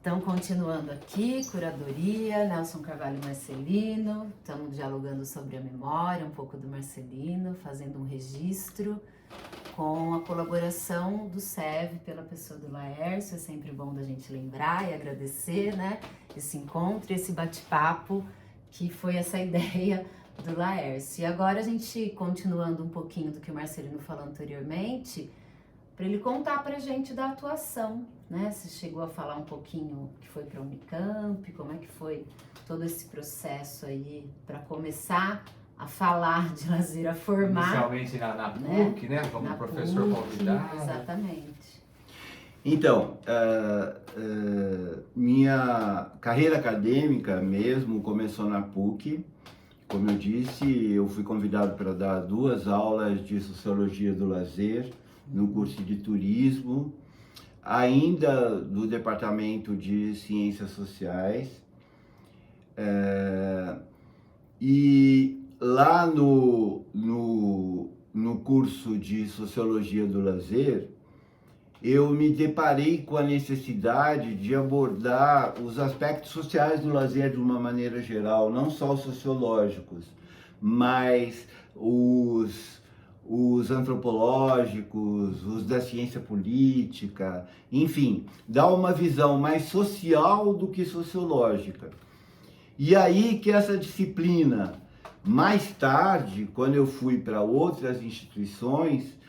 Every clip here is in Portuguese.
Então, continuando aqui, curadoria, Nelson Carvalho Marcelino, estamos dialogando sobre a memória, um pouco do Marcelino, fazendo um registro com a colaboração do SEV pela pessoa do Laércio. É sempre bom da gente lembrar e agradecer, né, esse encontro, esse bate-papo que foi essa ideia do Laércio. E agora a gente, continuando um pouquinho do que o Marcelino falou anteriormente, para ele contar pra gente da atuação, né? Você chegou a falar um pouquinho que foi para a Unicamp, como é que foi todo esse processo aí para começar a falar de lazer, a formar. Inicialmente na PUC, né? Como Na professor PUC, convidado. exatamente. Então, minha carreira acadêmica mesmo começou na PUC. Como eu disse, eu fui convidado para dar 2 aulas de Sociologia do Lazer no curso de Turismo, ainda do Departamento de Ciências Sociais. E lá no curso de Sociologia do Lazer, eu me deparei com a necessidade de abordar os aspectos sociais do lazer de uma maneira geral, não só os sociológicos, mas os antropológicos, os da ciência política, enfim, dar uma visão mais social do que sociológica. E aí que essa disciplina, mais tarde, quando eu fui para outras instituições,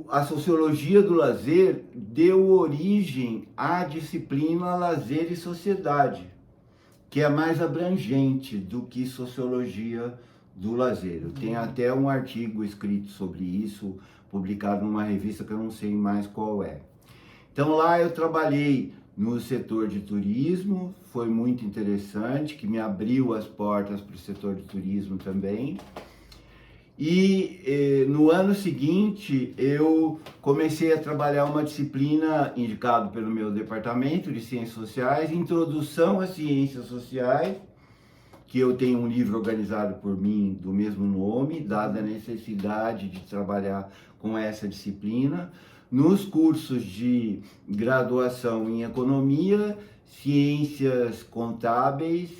a Sociologia do Lazer deu origem à disciplina Lazer e Sociedade, que é mais abrangente do que Sociologia do Lazer. Eu tenho até um artigo escrito sobre isso, publicado numa revista que eu não sei mais qual é. Então lá eu trabalhei no setor de turismo, foi muito interessante, que me abriu as portas para o setor de turismo também. E no ano seguinte eu comecei a trabalhar uma disciplina indicada pelo meu departamento de Ciências Sociais, Introdução às Ciências Sociais, que eu tenho um livro organizado por mim do mesmo nome, dada a necessidade de trabalhar com essa disciplina, nos cursos de graduação em Economia, Ciências Contábeis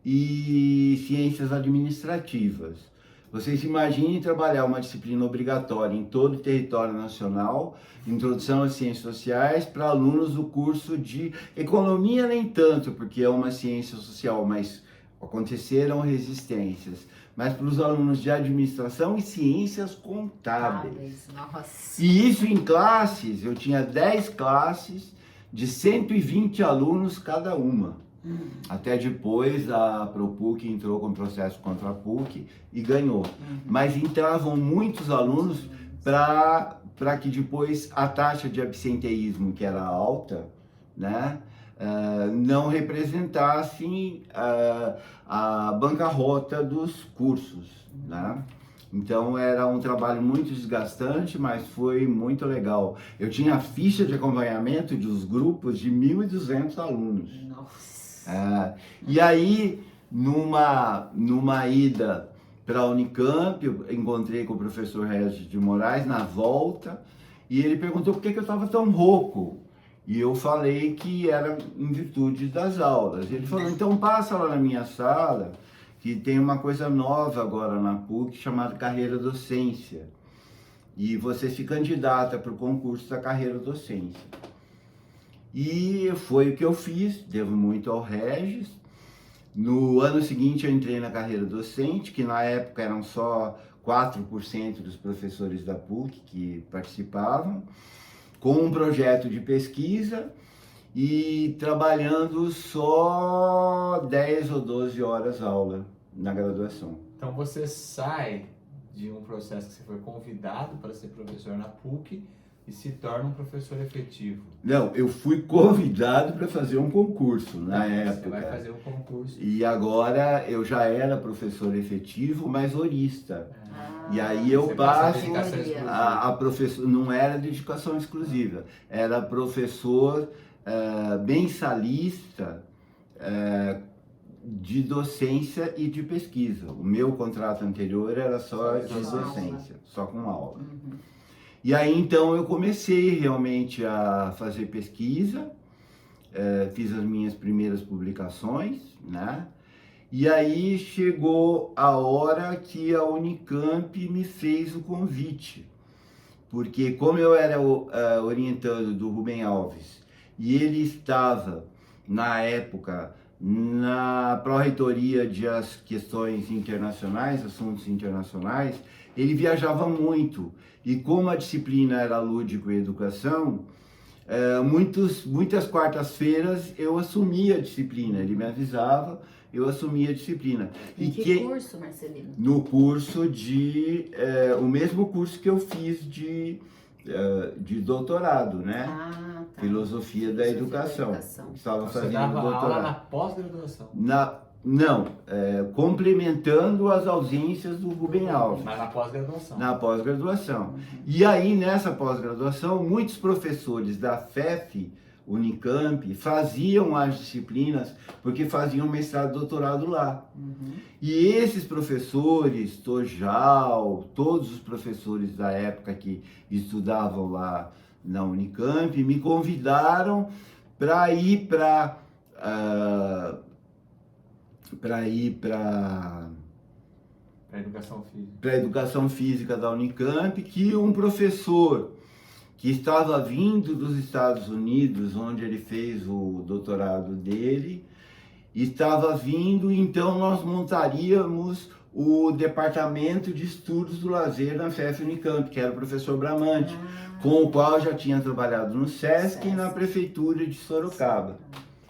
e Ciências Administrativas. Vocês imaginem trabalhar uma disciplina obrigatória em todo o território nacional, Introdução às Ciências Sociais, para alunos do curso de Economia nem tanto, porque é uma ciência social, mas aconteceram resistências. Mas para os alunos de Administração e Ciências Contábeis. Nossa. E isso em classes, eu tinha 10 classes de 120 alunos cada uma. Até depois a ProPuc entrou com processo contra a PUC e ganhou. Mas entravam muitos alunos para que depois a taxa de absenteísmo, que era alta, né, não representasse a bancarrota dos cursos, né? Então era um trabalho muito desgastante, mas foi muito legal. Eu tinha ficha de acompanhamento dos grupos de 1.200 alunos. Nossa. E aí, numa ida para a Unicamp, eu encontrei com o professor Regis de Moraes na volta, e ele perguntou por que eu estava tão rouco. E eu falei que era em virtude das aulas. Ele falou, então passa lá na minha sala, que tem uma coisa nova agora na PUC, chamada Carreira Docência. E você se candidata para o concurso da Carreira Docência. E foi o que eu fiz, devo muito ao Regis. No ano seguinte eu entrei na carreira docente, que na época eram só 4% dos professores da PUC que participavam, com um projeto de pesquisa e trabalhando só 10 ou 12 horas aula na graduação. Então você sai de um processo que você foi convidado para ser professor na PUC e se torna um professor efetivo. Não, eu fui convidado para fazer um concurso na época. Você vai fazer um concurso. E agora eu já era professor efetivo, mas horista. E aí eu Você passa a passo dedicação exclusiva. a professor, não era dedicação exclusiva, era professor mensalista de docência e de pesquisa. O meu contrato anterior era só de docência, só com aula. E aí então eu comecei realmente a fazer pesquisa fiz as minhas primeiras publicações, né? E aí chegou a hora que a Unicamp me fez o convite, porque como eu era orientando do Rubem Alves e ele estava, na época, na pró-reitoria de as questões internacionais, assuntos internacionais, ele viajava muito. E como a disciplina era lúdico e educação, muitas quartas-feiras eu assumia a disciplina, ele me avisava, eu assumia a disciplina. Em que curso, Marcelino? No curso o mesmo curso que eu fiz de doutorado, né? Ah, tá. Filosofia da Educação. Estava Você fazendo dava aula doutorado. na pós-graduação. Não, complementando as ausências do Rubem Alves. Mas na pós-graduação. Na pós-graduação. E aí, nessa pós-graduação, muitos professores da FEF, Unicamp, faziam as disciplinas porque faziam mestrado e doutorado lá. E esses professores, Tojal, todos os professores da época que estudavam lá na Unicamp, me convidaram para ir para a educação física da Unicamp, que um professor que estava vindo dos Estados Unidos, onde ele fez o doutorado dele, estava vindo, então nós montaríamos o Departamento de Estudos do Lazer na FEF Unicamp, que era o professor Bramante, com o qual eu já tinha trabalhado no SESC e na Prefeitura de Sorocaba.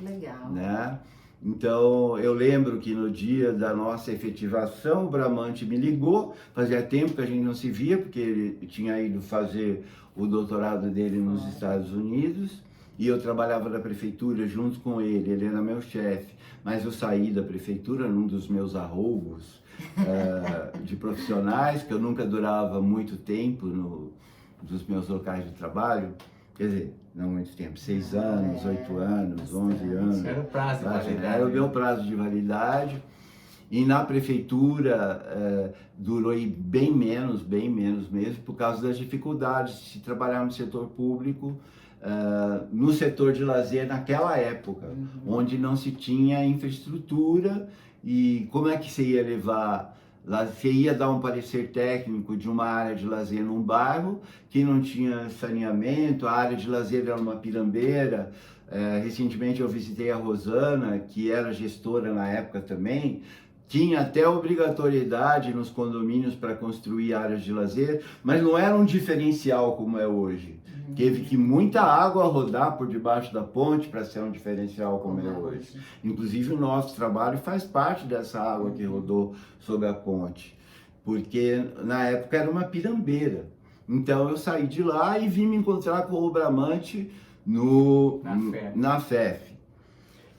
Legal. Né? Então, eu lembro que no dia da nossa efetivação, o Bramante me ligou, fazia tempo que a gente não se via, porque ele tinha ido fazer o doutorado dele nos Estados Unidos, e eu trabalhava na prefeitura junto com ele, ele era meu chefe, mas eu saí da prefeitura num dos meus arroubos de profissionais, que eu nunca durava muito tempo dos meus locais de trabalho, quer dizer, não muito tempo, 6 anos, 8 anos, 11 anos. Era o prazo de validade. Era o meu prazo de validade. E na prefeitura durou bem menos mesmo, por causa das dificuldades de se trabalhar no setor público, no setor de lazer naquela época, onde não se tinha infraestrutura. E como é que você ia levar? Você ia dar um parecer técnico de uma área de lazer num bairro que não tinha saneamento, a área de lazer era uma pirambeira. Recentemente eu visitei a Rosana, que era gestora na época também, tinha até obrigatoriedade nos condomínios para construir áreas de lazer, mas não era um diferencial como é hoje. Teve que muita água rodar por debaixo da ponte para ser um diferencial como é hoje. Inclusive o nosso trabalho faz parte dessa água que rodou sobre a ponte, porque na época era uma pirambeira. Então eu saí de lá e vim me encontrar com o Bramante na FEF.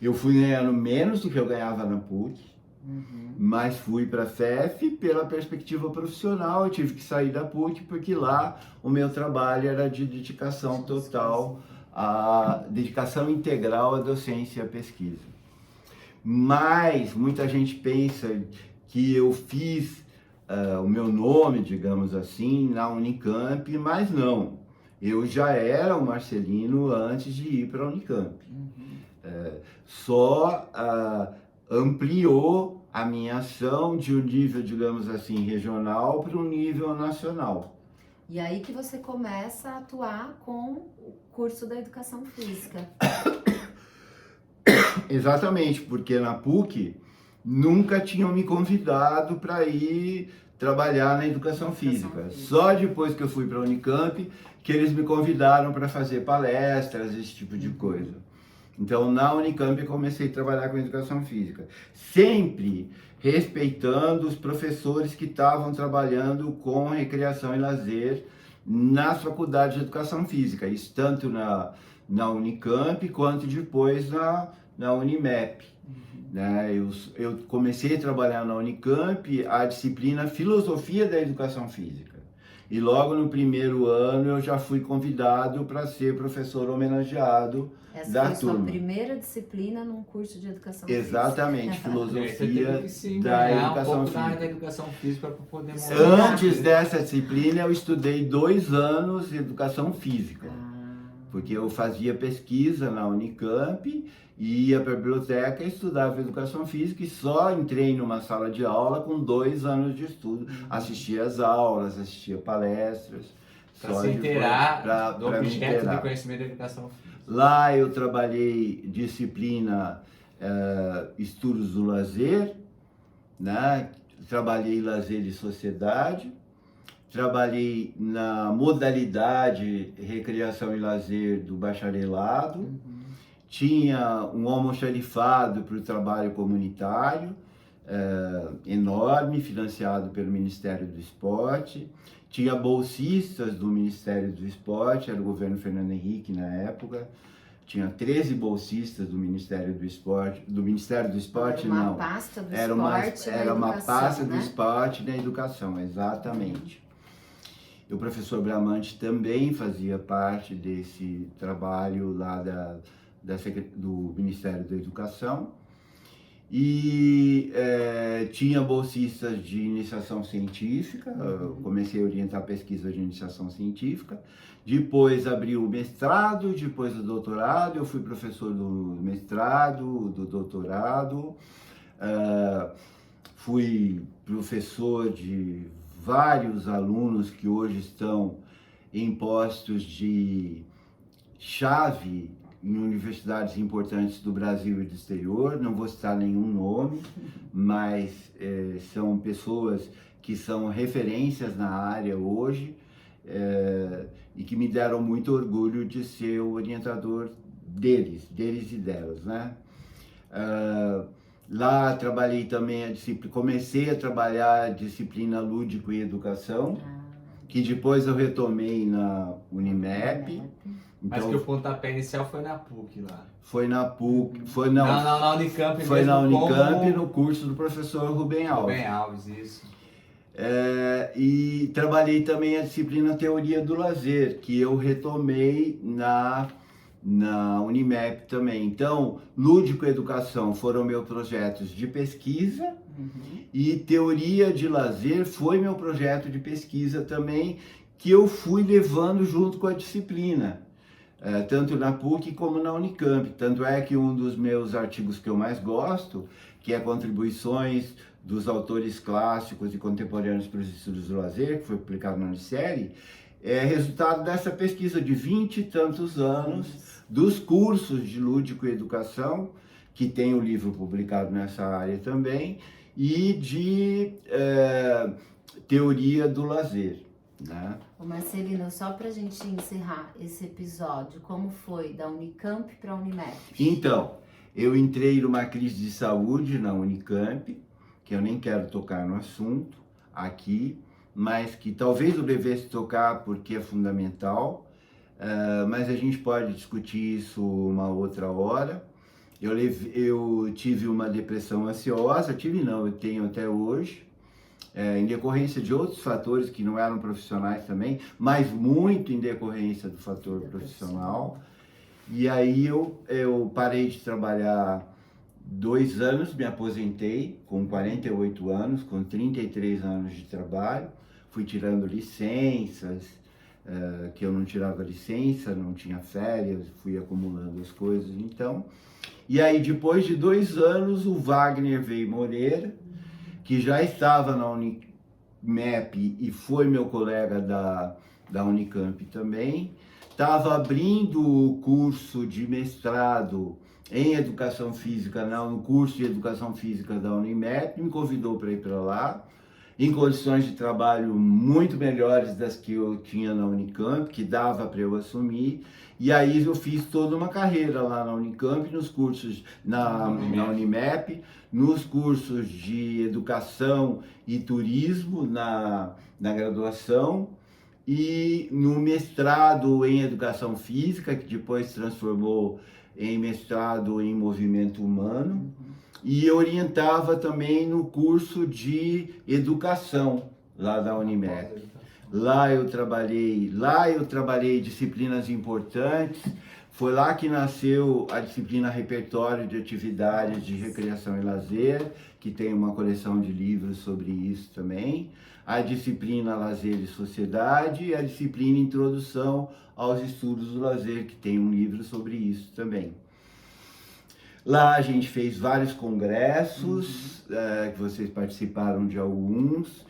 Eu fui ganhando menos do que eu ganhava na PUC, mas fui para a FEF pela perspectiva profissional. Eu tive que sair da PUC porque lá o meu trabalho era de dedicação total, dedicação integral à docência e à pesquisa. Mas muita gente pensa que eu fiz o meu nome, digamos assim, na Unicamp, mas não. Eu já era o Marcelino antes de ir para a Unicamp. Só ampliou a minha ação de um nível, digamos assim, regional para um nível nacional. E aí que você começa a atuar com o curso da Educação Física. Exatamente, porque na PUC nunca tinham me convidado para ir trabalhar na Educação Física. Só depois que eu fui para a Unicamp que eles me convidaram para fazer palestras, esse tipo de coisa. Então, na Unicamp eu comecei a trabalhar com Educação Física, sempre respeitando os professores que estavam trabalhando com recreação e lazer nas faculdades de Educação Física, isso tanto na Unicamp quanto depois na Unimep. Né? Eu comecei a trabalhar na Unicamp a disciplina Filosofia da Educação Física. E logo no primeiro ano eu já fui convidado para ser professor homenageado da turma. Essa foi a sua primeira disciplina num curso de Educação Exatamente, Física. Filosofia que da Educação Física. Da Educação Física para poder Antes dessa disciplina eu estudei 2 anos de Educação Física. porque eu fazia pesquisa na Unicamp, ia para a biblioteca e estudava educação física e só entrei numa sala de aula com 2 anos de estudo. Assistia às aulas, assistia palestras. Para se inteirar do pra me objeto de inteirar. conhecimento da educação física. Lá eu trabalhei disciplina estudos do lazer, né? Trabalhei lazer e sociedade, trabalhei na modalidade recreação e lazer do bacharelado, tinha um almoxarifado para o trabalho comunitário, enorme, financiado pelo Ministério do Esporte, tinha bolsistas do Ministério do Esporte, era o governo Fernando Henrique na época, tinha 13 bolsistas do Ministério do Esporte, Era uma pasta do era esporte era uma educação, pasta do né? esporte na educação, exatamente. E o professor Bramante também fazia parte desse trabalho lá do Ministério da Educação. E tinha bolsistas de iniciação científica, eu comecei a orientar pesquisa de iniciação científica, depois abri o mestrado, depois o doutorado, eu fui professor do mestrado, do doutorado, fui professor de vários alunos que hoje estão em postos de chave em universidades importantes do Brasil e do exterior, não vou citar nenhum nome, mas são pessoas que são referências na área hoje e que me deram muito orgulho de ser o orientador deles e delas, né? Lá trabalhei também comecei a trabalhar a disciplina lúdico e educação, que depois eu retomei na Unimep. Mas Então, que o pontapé inicial foi na PUC lá. foi na PUC, Na Unicamp foi mesmo, na Unicamp como... no curso do professor Rubem Alves. Rubem Alves, isso. E trabalhei também a disciplina Teoria do Lazer, que eu retomei na Unimep também. Então, Lúdico e Educação foram meus projetos de pesquisa e Teoria de Lazer foi meu projeto de pesquisa também, que eu fui levando junto com a disciplina. Tanto na PUC como na Unicamp. Tanto é que um dos meus artigos que eu mais gosto, que é Contribuições dos Autores Clássicos e Contemporâneos para os Estudos do Lazer, que foi publicado na Unicef, é resultado dessa pesquisa de 20 e tantos anos, dos cursos de Lúdico e Educação, que tem o livro publicado nessa área também, e de Teoria do Lazer, né? Ô Marcelino, só pra gente encerrar esse episódio, como foi da Unicamp para a Unimep? Então, eu entrei numa crise de saúde na Unicamp, que eu nem quero tocar no assunto aqui, mas que talvez eu devesse tocar porque é fundamental, mas a gente pode discutir isso uma outra hora. Eu tive uma depressão ansiosa, eu tenho até hoje, em decorrência de outros fatores que não eram profissionais também, mas muito em decorrência do fator profissional. E aí eu parei de trabalhar 2 anos, me aposentei com 48 anos, com 33 anos de trabalho, fui tirando licenças, que eu não tirava licença, não tinha férias, fui acumulando as coisas, então. E aí depois de 2 anos o Wagner veio Moreira, que já estava na Unimep e foi meu colega da Unicamp também, estava abrindo o curso de mestrado em Educação Física, no curso de Educação Física da Unimep, me convidou para ir para lá, em condições de trabalho muito melhores das que eu tinha na Unicamp, que dava para eu assumir, e aí eu fiz toda uma carreira lá na Unicamp, nos cursos na Unimep, nos cursos de Educação e Turismo na graduação, e no mestrado em Educação Física, que depois se transformou em mestrado em Movimento Humano, e orientava também no curso de Educação lá da Unimep. Lá eu trabalhei disciplinas importantes, foi lá que nasceu a disciplina Repertório de Atividades de Recreação e Lazer, que tem uma coleção de livros sobre isso também. a disciplina Lazer e Sociedade e a disciplina Introdução aos Estudos do Lazer, que tem um livro sobre isso também. Lá a gente fez vários congressos, que vocês participaram de alguns.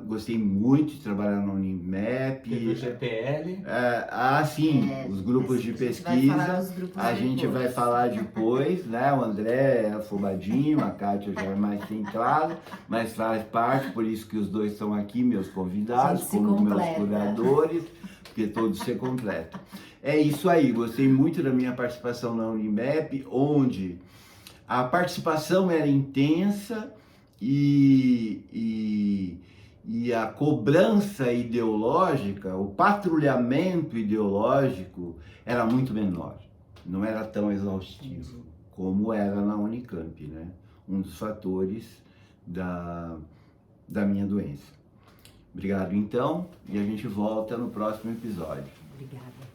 Gostei muito de trabalhar na Unimap. Teve o GPL. Sim, os grupos de pesquisa. A gente vai falar depois, né? O André é afobadinho, a Kátia já é mais centrada, mas faz parte, por isso que os dois estão aqui, meus convidados, como meus curadores, porque todos se completam. É isso aí, gostei muito da minha participação na Unimap, onde a participação era intensa, e a cobrança ideológica, o patrulhamento ideológico era muito menor, não era tão exaustivo como era na Unicamp, né? Um dos fatores da minha doença. Obrigado então, e a gente volta no próximo episódio. Obrigada.